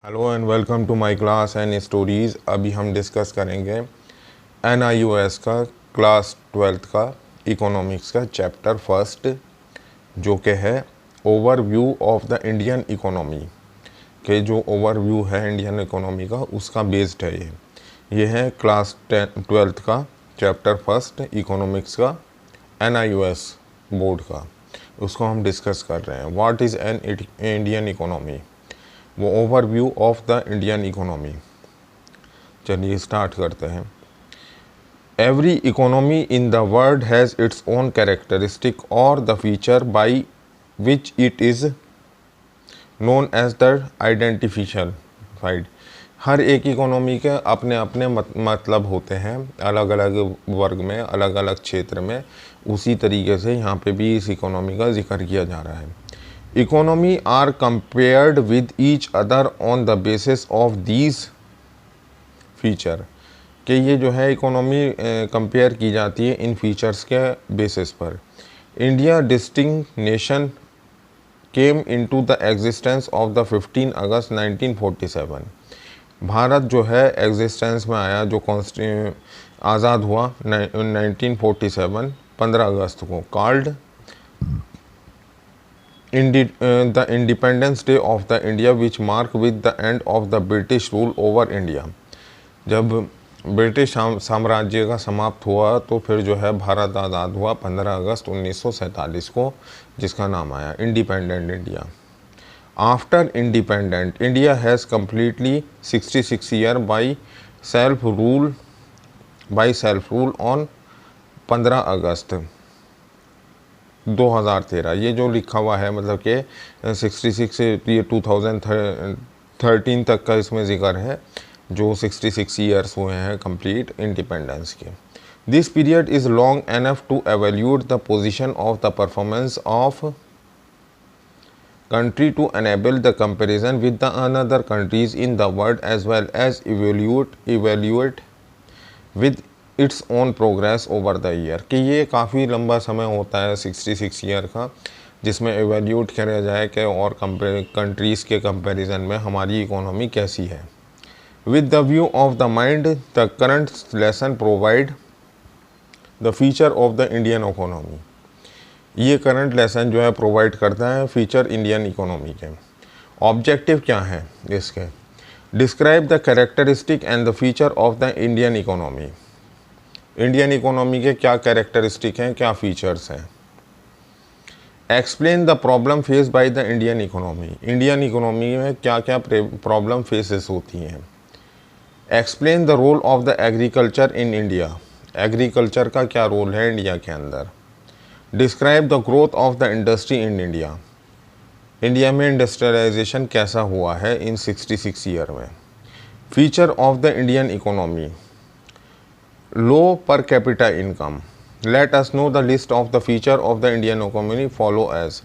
Hello and welcome to my class and stories. अभी हम discuss करेंगे NIOS का क्लास 12th का इकोनॉमिक्स का चैप्टर फर्स्ट, जो कि है overview of the Indian economy के जो ओवरव्यू है इंडियन इकोनॉमी का उसका बेस्ड है। ये है क्लास 12th का चैप्टर फर्स्ट इकोनॉमिक्स का NIOS बोर्ड का, उसको हम डिस्कस कर रहे हैं। What is an Indian economy, वो overview of the Indian economy. चलिए स्टार्ट करते हैं। Every economy in the world has its own characteristic और the feature by which it is known as the identification. हर एक इकोनॉमी के अपने अपने मतलब होते हैं, अलग अलग वर्ग में, अलग अलग क्षेत्र में। उसी तरीके से यहाँ पे भी इस इकोनॉमी का जिक्र किया जा रहा है। Economy are compared with each other on the basis of these feature, कि ये जो है इकोनॉमी कंपेयर की जाती है इन फीचर्स के बेसिस पर। India distinct nation came into the existence of the 15 August 1947। भारत जो है एग्जिस्टेंस में आया, जो आज़ाद हुआ 1947 15 अगस्त को, called the Independence Day of the India, which mark with the end of the British rule over India। जब ब्रिटिश साम्राज्य का समाप्त हुआ तो फिर जो है भारत आज़ाद हुआ 15 अगस्त 1947 को, जिसका नाम आया independent India. After independent India has completely 66 year by self rule on 15 अगस्त 2013। ये जो लिखा हुआ है मतलब कि 66 ये 2013 तक का इसमें जिक्र है, जो 66 ईयर्स हुए हैं कंप्लीट इंडिपेंडेंस के। This period is long enough to evaluate the position of the performance of country to enable the comparison with the another countries in the world, as well as evaluate with its own progress over the year। कि ये काफ़ी लंबा समय होता है 66 year का, जिसमें evaluate किया जाए कि और कंट्रीज़ के कंपैरिजन में हमारी इकोनॉमी कैसी है। With the view of the mind the current lesson provide the feature of the Indian economy. ये करंट लेसन जो है प्रोवाइड करता है फीचर इंडियन इकोनॉमी के। ऑब्जेक्टिव क्या है इसके? Describe the characteristic and the feature of the Indian economy. Indian economy के क्या कैरेक्टरिस्टिक हैं, क्या फीचर्स हैं। Explain the problem face by the Indian economy. Indian economy में क्या क्या प्रॉब्लम फेसेस होती हैं। Explain the role of the agriculture in India. Agriculture का क्या रोल है इंडिया के अंदर। Describe the growth of the industry in India. India में इंडस्ट्रियलाइजेशन कैसा हुआ है इन 66 ईयर में। Feature of the Indian economy, low per capita income. Let us know the list of the feature of the Indian economy follow as.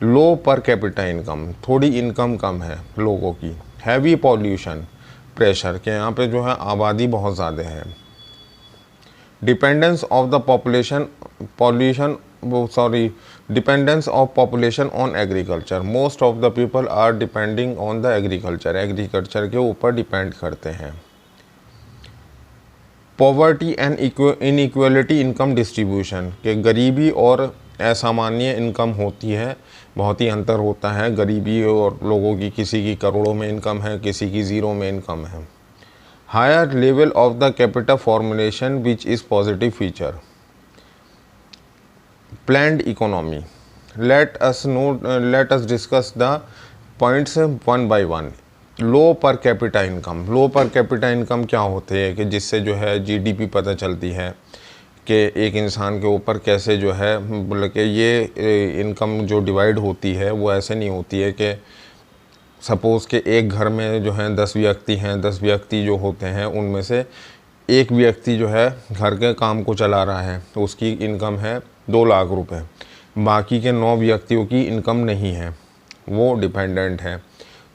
Low per capita income, थोड़ी income कम है लोगों की। हैवी पॉल्यूशन, प्रेशर के यहाँ पे जो है आबादी बहुत ज़्यादा है। Dependence of the dependence of population on agriculture. Most of the people are depending on the agriculture, agriculture के ऊपर डिपेंड करते हैं। Poverty and inequality income distribution, के गरीबी और असामान्य इनकम होती है, बहुत ही अंतर होता है गरीबी और लोगों की। किसी की करोड़ों में इनकम है, किसी की ज़ीरो में इनकम है। Higher level of the capital formulation which is positive feature. Planned economy, let us discuss the points one by one. Low per capita income, low per capita income क्या होते हैं कि जिससे जो है GDP पता चलती है कि एक इंसान के ऊपर कैसे जो है, बोले कि ये इनकम जो डिवाइड होती है वो ऐसे नहीं होती है कि सपोज़ के एक घर में जो है 10 व्यक्ति हैं, 10 व्यक्ति जो होते हैं उनमें से एक व्यक्ति जो है घर के काम को चला रहा है तो उसकी इनकम है 2 लाख रुपए, बाकी के 9 व्यक्तियों की इनकम नहीं है, वो डिपेंडेंट है।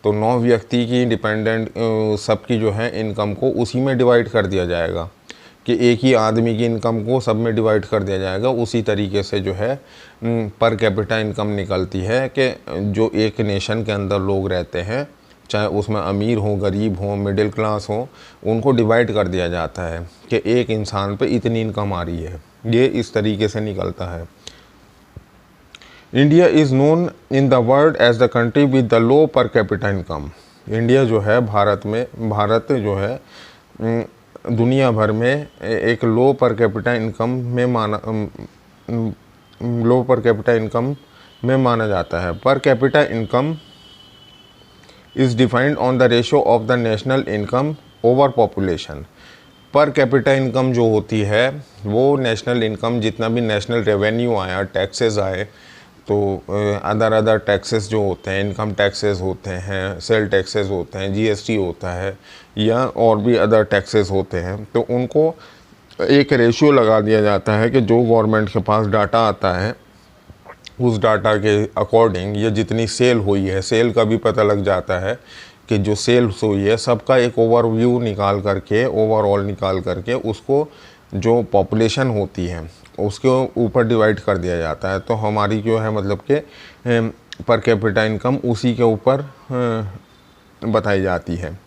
तो 9 व्यक्ति की डिपेंडेंट सबकी जो है इनकम को उसी में डिवाइड कर दिया जाएगा, कि एक ही आदमी की इनकम को सब में डिवाइड कर दिया जाएगा। उसी तरीके से जो है पर कैपिटा इनकम निकलती है कि जो एक नेशन के अंदर लोग रहते हैं चाहे उसमें अमीर हो, गरीब हो, मिडिल क्लास हो, उनको डिवाइड कर दिया जाता है कि एक इंसान पे इतनी इनकम आ रही है। ये इस तरीके से निकलता है। India is known in the world as the country with the low per capita income. India जो है भारत जो है दुनिया भर में एक लो पर कैपिटा इनकम में माना जाता है। पर capita income is defined on the ratio of the national income over population. पर कैपिटा इनकम जो होती है वो नेशनल इनकम, जितना भी नेशनल रेवेन्यू आया, टैक्सेस आए, तो अदर टैक्सेस जो होते हैं, इनकम टैक्सेस होते हैं, सेल टैक्सेस होते हैं, जीएसटी होता है, या और भी अदर टैक्सेस होते हैं, तो उनको एक रेशियो लगा दिया जाता है कि जो गवर्नमेंट के पास डाटा आता है उस डाटा के अकॉर्डिंग ये जितनी सेल हुई है, सेल का भी पता लग जाता है कि जो सेल्स हुई है सबका एक ओवरव्यू निकाल करके, ओवरऑल निकाल करके उसको जो पॉपुलेशन होती है उसके ऊपर डिवाइड कर दिया जाता है। तो हमारी जो है मतलब कि पर कैपिटा इनकम उसी के ऊपर बताई जाती है।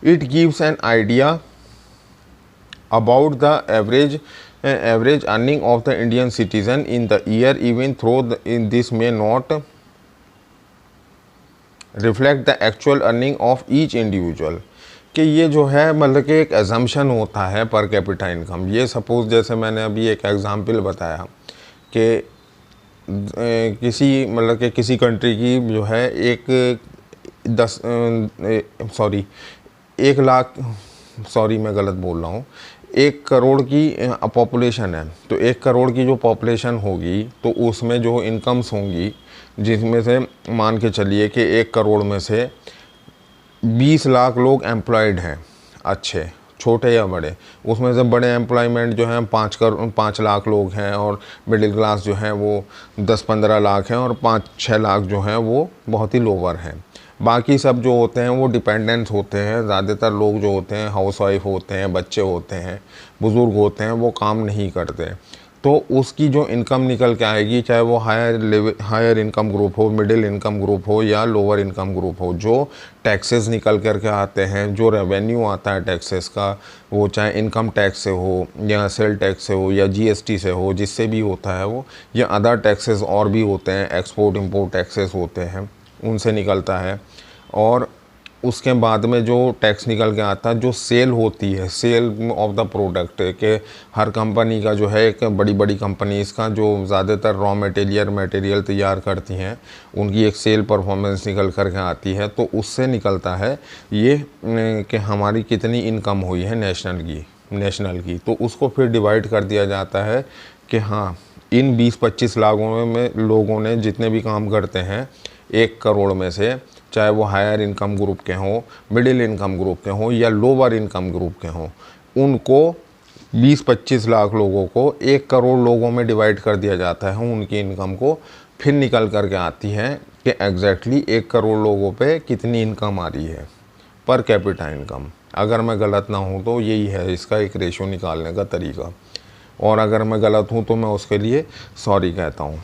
It gives an idea about the average earning of the Indian citizen in the year, even through in this may not reflect the actual earning of each individual. कि ये जो है मतलब कि एक एजम्पशन होता है पर कैपिटा इनकम। ये सपोज़ जैसे मैंने अभी एक एग्ज़ाम्पल बताया कि किसी कंट्री की जो है एक मैं गलत बोल रहा हूँ, 1 करोड़ की पॉपुलेशन है, तो 1 करोड़ की जो पॉपुलेशन होगी तो उसमें जो इनकम्स होंगी, जिसमें से मान के चलिए कि 1 करोड़ में से 20 लाख लोग एम्प्लॉयड हैं, अच्छे छोटे या बड़े, उसमें से बड़े एम्प्लॉयमेंट जो हैं 5 लाख लोग हैं, और मिडिल क्लास जो है वो 10-15 लाख हैं, और 5-6 लाख जो हैं वो बहुत ही लोअर हैं। बाकी सब जो होते हैं वो डिपेंडेंट्स होते हैं। ज़्यादातर लोग जो होते हैं हाउसवाइफ होते हैं, बच्चे होते हैं, बुज़ुर्ग होते हैं, वो काम नहीं करते। तो उसकी जो इनकम निकल के आएगी, चाहे वो हायर इनकम ग्रुप हो, मिडिल इनकम ग्रुप हो या लोअर इनकम ग्रुप हो, जो टैक्सेस निकल करके आते हैं, जो रेवेन्यू आता है टैक्सेस का, वो चाहे इनकम टैक्स से हो या सेल टैक्स से हो या जीएसटी से हो, जिससे भी होता है वो, या अदर टैक्सेस और भी होते हैं, एक्सपोर्ट इंपोर्ट टैक्सेस होते हैं, उनसे निकलता है। और उसके बाद में जो टैक्स निकल के आता है, जो सेल होती है, सेल ऑफ द प्रोडक्ट, के हर कंपनी का जो है, एक बड़ी बड़ी कंपनीज़ का जो ज़्यादातर रॉ मटेरियल तैयार करती हैं, उनकी एक सेल परफॉर्मेंस निकल कर के आती है, तो उससे निकलता है ये कि हमारी कितनी इनकम हुई है नेशनल की। तो उसको फिर डिवाइड कर दिया जाता है कि हाँ, इन 20-25 लाखों में लोगों ने जितने भी काम करते हैं 1 करोड़ में से, चाहे वो हायर इनकम ग्रुप के हों, मिडिल इनकम ग्रुप के हों या लोअर इनकम ग्रुप के हों, उनको 20-25 लाख लोगों को 1 करोड़ लोगों में डिवाइड कर दिया जाता है। उनकी इनकम को फिर निकल कर के आती है कि एग्जैक्टली 1 करोड़ लोगों पे कितनी इनकम आ रही है, पर कैपिटा इनकम। अगर मैं गलत ना हूँ तो यही है इसका एक रेशो निकालने का तरीका, और अगर मैं गलत हूँ तो मैं उसके लिए सॉरी कहता हूँ।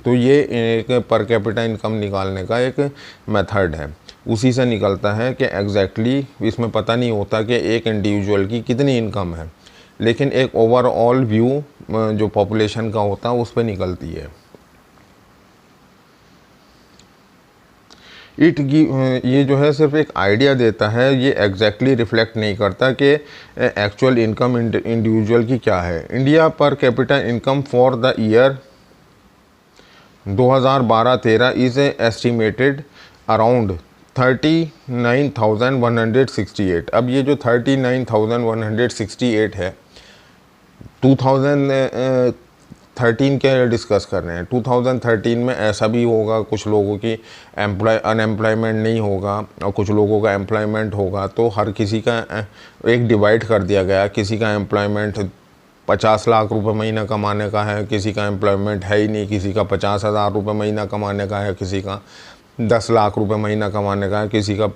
तो ये एक पर कैपिटा इनकम निकालने का एक मेथड है। उसी से निकलता है कि एग्जैक्टली इसमें पता नहीं होता कि एक इंडिविजुअल की कितनी इनकम है, लेकिन एक ओवरऑल व्यू जो पॉपुलेशन का होता है उस पर निकलती है। ये जो है सिर्फ एक आइडिया देता है, ये एग्जैक्टली रिफ्लेक्ट नहीं करता कि एक्चुअल इनकम इंडिविजुअल की क्या है। India per capita income for the year 2012-13 is estimated around 39,168। अब ये जो 39,168 है 2013 के डिस्कस कर रहे हैं। 2013 में ऐसा भी होगा, कुछ लोगों की अनएम्प्लॉयमेंट नहीं होगा और कुछ लोगों का एम्प्लॉयमेंट होगा, तो हर किसी का एक डिवाइड कर दिया गया। किसी का एम्प्लॉयमेंट 50 लाख रुपए महीना कमाने का है, किसी का एम्प्लॉयमेंट है ही नहीं, किसी का 50,000 रुपये महीना कमाने का है, किसी का 10 लाख रुपए महीना कमाने का है, किसी का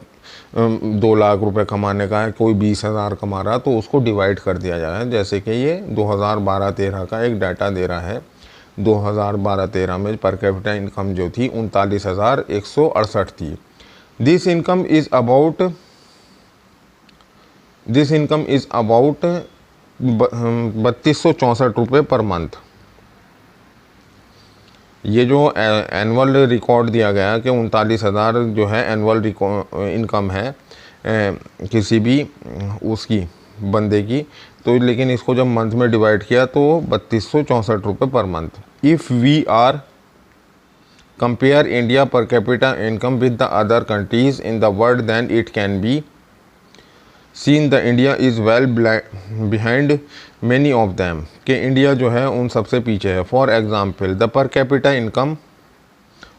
2 लाख रुपए कमाने का है, कोई 20,000 कमा रहा, तो उसको डिवाइड कर दिया जा रहा है। जैसे कि ये 2012-13 का एक डाटा दे रहा है। 2012-13 में पर कैपिटा इनकम जो थी 39,168 थी, दिस इनकम इज़ अबाउट 3264 रुपये पर मंथ। ये जो एनुअल रिकॉर्ड दिया गया कि 39,000 जो है एनुअल इनकम है किसी भी उसकी बंदे की, तो लेकिन इसको जब मंथ में डिवाइड किया तो 3264 रुपये per month. If we are compare India per capita income with the other countries in the world, then it can be seen the India is well behind many of them, कि India जो है उन सबसे पीछे है। For example the per capita income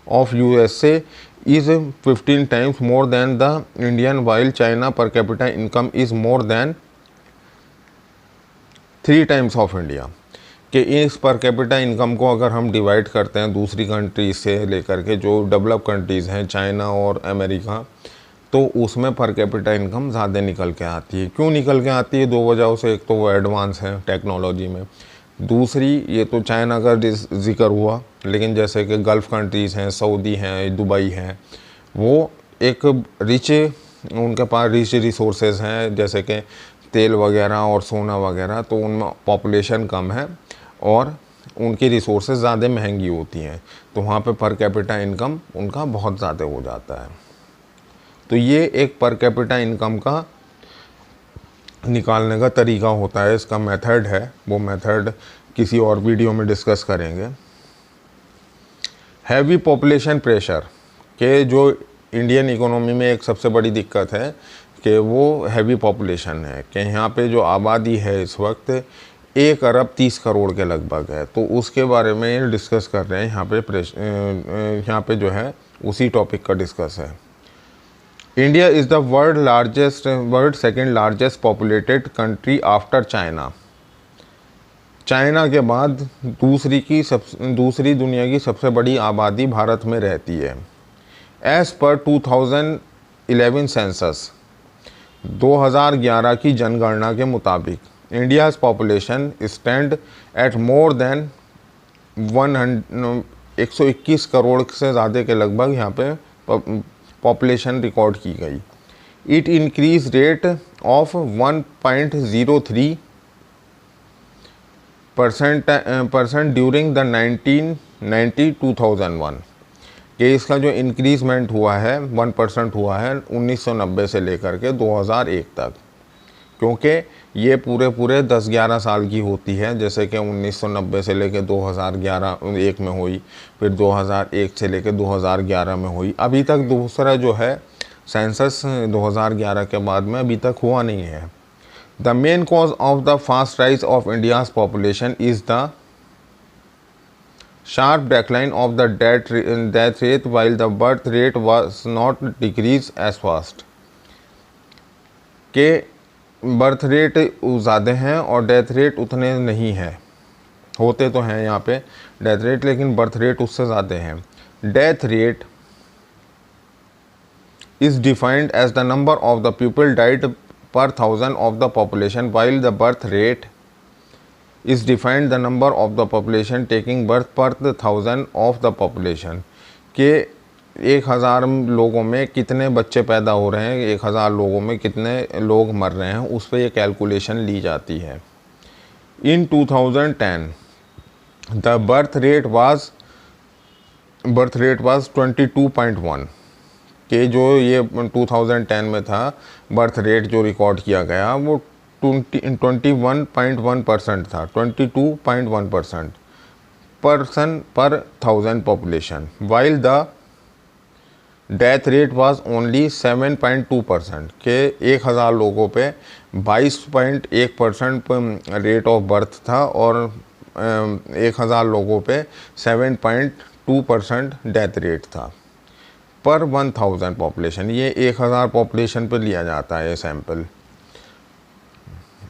of USA is 15 times more than the Indian, while China per capita income is more than 3 times of India। कि इस पर कैपिटा इनकम को अगर हम डिवाइड करते हैं दूसरी कंट्रीज से लेकर के जो डेवलप कंट्रीज़ हैं चाइना और अमेरिका, तो उसमें पर कैपिटा इनकम ज़्यादा निकल के आती है। क्यों निकल के आती है? 2 वजहों से। एक तो वो एडवांस है टेक्नोलॉजी में, दूसरी ये तो चाइना का जिक्र हुआ, लेकिन जैसे कि गल्फ़ कंट्रीज़ हैं, सऊदी हैं, दुबई हैं, वो एक रिच, उनके पास रिच रिसोर्सेज हैं जैसे कि तेल वगैरह और सोना वगैरह, तो उनमें पॉपुलेशन कम है और उनकी रिसोर्सेज ज़्यादा महंगी होती हैं, तो वहाँ पे पर कैपिटा इनकम उनका बहुत ज़्यादा हो जाता है। तो ये एक पर कैपिटा इनकम का निकालने का तरीका होता है, इसका मेथड है, वो मेथड किसी और वीडियो में डिस्कस करेंगे। हैवी पॉपुलेशन प्रेशर, के जो इंडियन इकोनॉमी में एक सबसे बड़ी दिक्कत है कि वो हैवी पॉपुलेशन है, कि यहाँ पे जो आबादी है इस वक्त 1 अरब 30 करोड़ के लगभग है, तो उसके बारे में डिस्कस कर रहे हैं यहाँ पे जो है उसी टॉपिक का डिस्कस है। India is the world second largest populated country after China. China के बाद दूसरी दुनिया की सबसे बड़ी आबादी भारत में रहती है। एज़ पर 2011 सेंसस, 2011 की जनगणना के मुताबिक India's population stand at more than 121 crore से ज़्यादा के लगभग यहाँ पे पॉपुलेशन रिकॉर्ड की गई। It increase rate of 1.03% during the 1990-2001, कि इसका जो इंक्रीजमेंट हुआ है 1% हुआ है 1990 से लेकर के 2001 तक, क्योंकि ये पूरे 10-11 साल की होती है, जैसे कि 1990 से लेकर 2011 में हुई, फिर 2001 से लेकर 2011 में हुई। अभी तक दूसरा जो है सेंसस 2011 के बाद में अभी तक हुआ नहीं है। The main cause of the fast rise of India's population is the sharp decline of the death rate while the birth rate was not decrease as fast, के बर्थ रेट ज़्यादा हैं और डेथ रेट उतने नहीं हैं, होते तो हैं यहाँ पे डेथ रेट, लेकिन बर्थ रेट उससे ज़्यादा हैं। Death rate is defined as the number of the people died per 1000 of the population, while the birth rate is defined the number of the population taking birth per 1000 of the population, के 1000 लोगों में कितने बच्चे पैदा हो रहे हैं, 1000 लोगों में कितने लोग मर रहे हैं, उस पर यह कैलकुलेशन ली जाती है। इन 2010 द बर्थ रेट वाज 22.1, के जो ये 2010 में था बर्थ रेट जो रिकॉर्ड किया गया वो 21.1% था, 22.1% पर्सन पर 1000 population, while the death rate was only 7.2%, के 1000 लोगों पे 22.1% रेट ऑफ बर्थ था और 1000 लोगों पे 7.2% डेथ रेट था पर 1000 पॉपुलेशन। ये 1000 पॉपुलेशन पे लिया जाता है ये sample.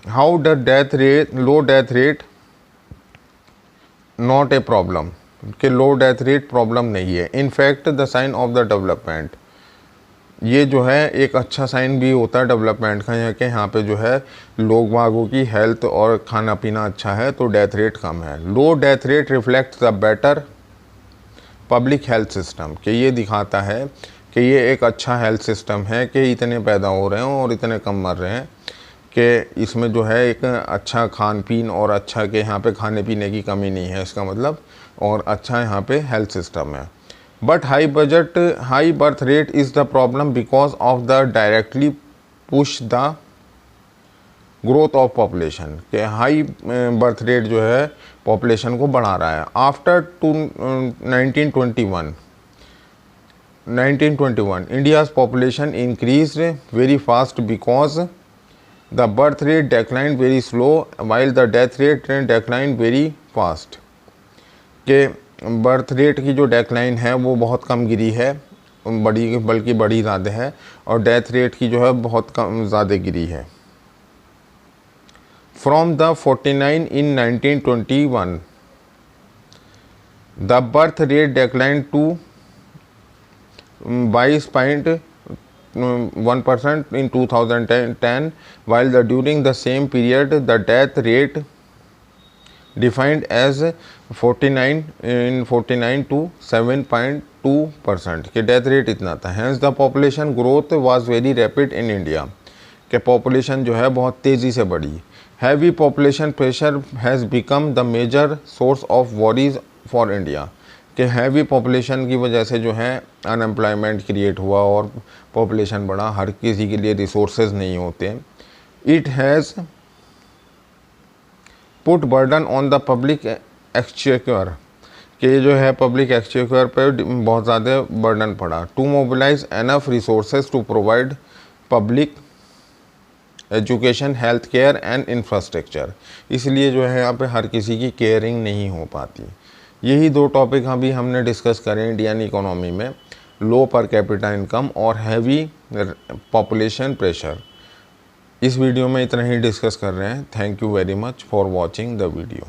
How the death rate, low death rate not a problem, कि लो डेथ रेट प्रॉब्लम नहीं है, in fact the sign of the development, ये जो है एक अच्छा साइन भी होता है डेवलपमेंट का, यहाँ के यहाँ पे जो है लोग बागों की हेल्थ और खाना पीना अच्छा है तो डेथ रेट कम है। लो death rate reflect the better public health system, कि ये दिखाता है कि ये एक अच्छा हेल्थ सिस्टम है कि इतने पैदा हो रहे हैं और इतने कम मर रहे हैं, कि इसमें जो है एक अच्छा खान पीन और अच्छा कि यहाँ पे खाने पीने की कमी नहीं है इसका मतलब, और अच्छा यहाँ पे हेल्थ सिस्टम है। But high birth rate is the problem because of the directly push the growth of population, के हाई बर्थ रेट जो है पॉपुलेशन को बढ़ा रहा है। After 1921 India's population increased very fast because the birth rate declined very slow while the death rate declined very fast। के birth rate की जो डेक्लाइन है वो बहुत कम गिरी है, बल्कि बड़ी ज़्यादा है, और डेथ रेट की जो है बहुत कम ज़्यादा गिरी है। From the 49 in 1921 the birth rate decline to 22.1% in 2010, while during the same period the death rate defined as 49 to 7.2% के डेथ रेट इतना था। Hence the population growth was very rapid in India, के population जो है बहुत तेज़ी से बढ़ी। Heavy population pressure has become the major source of worries for India, कि हैवी पॉपुलेशन की वजह से जो है अनएम्प्लॉयमेंट क्रिएट हुआ और पॉपुलेशन बढ़ा, हर किसी के लिए रिसोर्सेज नहीं होते। It has put burden on the public exchequer, कि जो है पब्लिक एक्सचेकर पर बहुत ज़्यादा बर्डन पड़ा। To mobilise enough resources to provide public education, health care and infrastructure, इसलिए जो है यहाँ पे हर किसी की केयरिंग नहीं हो पाती। यही दो टॉपिक अभी हमने डिस्कस करें इंडियन इकोनॉमी में, लो पर कैपिटा इनकम और हैवी पॉपुलेशन प्रेशर। इस वीडियो में इतना ही डिस्कस कर रहे हैं। Thank you very much for watching the video.